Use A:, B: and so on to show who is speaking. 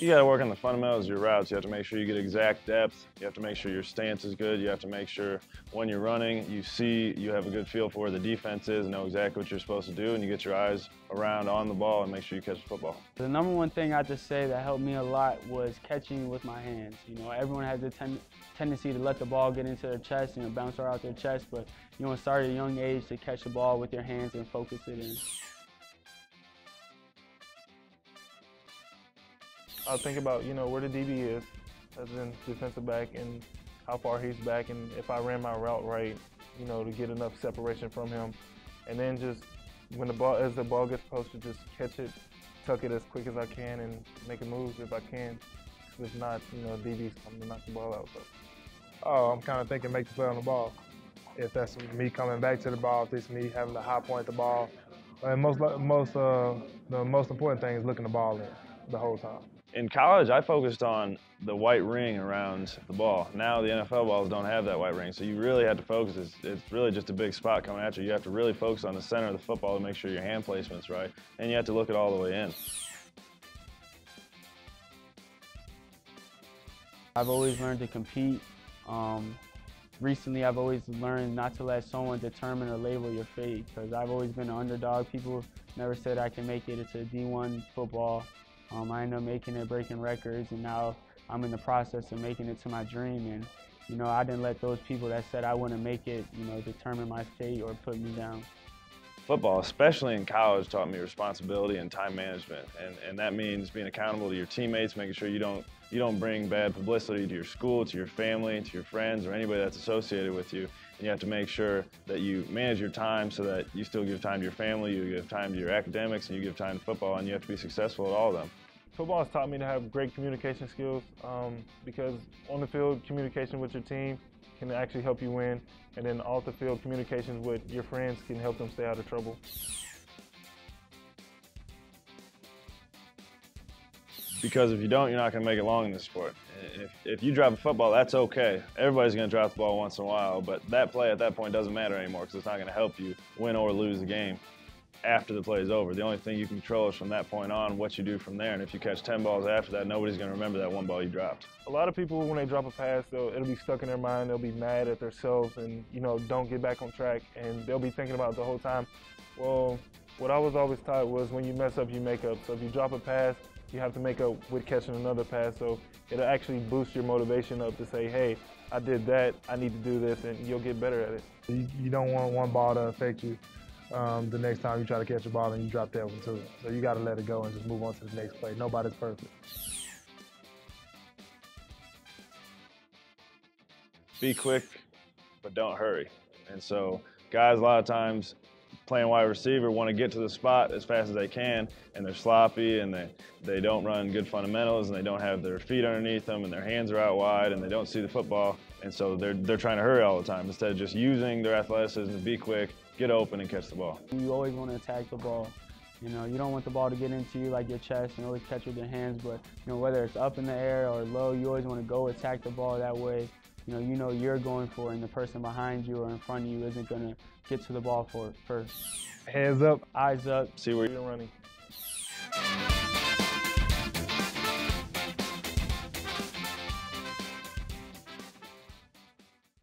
A: You got to work on the fundamentals of your routes. You have to make sure you get exact depth. You have to make sure your stance is good. You have to make sure when you're running, you have a good feel for where the defense is and know exactly what you're supposed to do, and you get your eyes around on the ball and make sure you catch the football.
B: The number one thing I have to say that helped me a lot was catching with my hands. Everyone has a tendency to let the ball get into their chest, bounce around their chest, but you want to start at a young age to catch the ball with your hands and focus it in.
C: I'll think about, where the DB is, as in defensive back, and how far he's back, and if I ran my route right, to get enough separation from him. And then just as the ball gets posted, just catch it, tuck it as quick as I can, and make a move if I can. If not, DB's coming to knock the ball out. So.
D: Oh, I'm kind of thinking make the play on the ball. If that's me coming back to the ball, if it's me having to high point the ball. And the most important thing is looking the ball in the whole time.
A: In college, I focused on the white ring around the ball. Now the NFL balls don't have that white ring, so you really have to focus. It's really just a big spot coming at you. You have to really focus on the center of the football to make sure your hand placement's right, and you have to look it all the way in.
B: I've always learned to compete. Recently, I've always learned not to let someone determine or label your fate, because I've always been an underdog. People never said I can make it into D1 football. I ended up making it, breaking records, and now I'm in the process of making it to my dream. And, I didn't let those people that said I wouldn't make it, determine my fate or put me down.
A: Football, especially in college, taught me responsibility and time management, and that means being accountable to your teammates, making sure you don't bring bad publicity to your school, to your family, to your friends, or anybody that's associated with you. And you have to make sure that you manage your time so that you still give time to your family, you give time to your academics, and you give time to football, and you have to be successful at all of them.
C: Football has taught me to have great communication skills because on the field, communication with your team can actually help you win, and then off the field, communications with your friends can help them stay out of trouble.
A: Because if you don't, you're not going to make it long in this sport. If you drop a football, that's okay. Everybody's going to drop the ball once in a while, but that play at that point doesn't matter anymore because it's not going to help you win or lose the game after the play is over. The only thing you can control is from that point on what you do from there, and if you catch 10 balls after that, nobody's going to remember that one ball you dropped.
C: A lot of people, when they drop a pass, it'll be stuck in their mind. They'll be mad at themselves and, don't get back on track, and they'll be thinking about it the whole time. Well, what I was always taught was when you mess up, you make up. So if you drop a pass, you have to make up with catching another pass, so it'll actually boost your motivation up to say, hey, I did that, I need to do this, and you'll get better at it.
D: You don't want one ball to affect you the next time you try to catch a ball and you drop that one too. So you got to let it go and just move on to the next play. Nobody's perfect.
A: Be quick, but don't hurry. And so guys a lot of times playing wide receiver want to get to the spot as fast as they can, and they're sloppy, and they don't run good fundamentals, and they don't have their feet underneath them, and their hands are out wide, and they don't see the football, and so they're trying to hurry all the time instead of just using their athleticism to be quick, get open, and catch the ball.
B: You always want to attack the ball. You don't want the ball to get into you like your chest and always catch with your hands, but whether it's up in the air or low, you always want to go attack the ball that way. You're going for it, and the person behind you or in front of you isn't going to get to the ball for it first.
D: Hands up,
B: eyes up.
A: See where
C: you're running.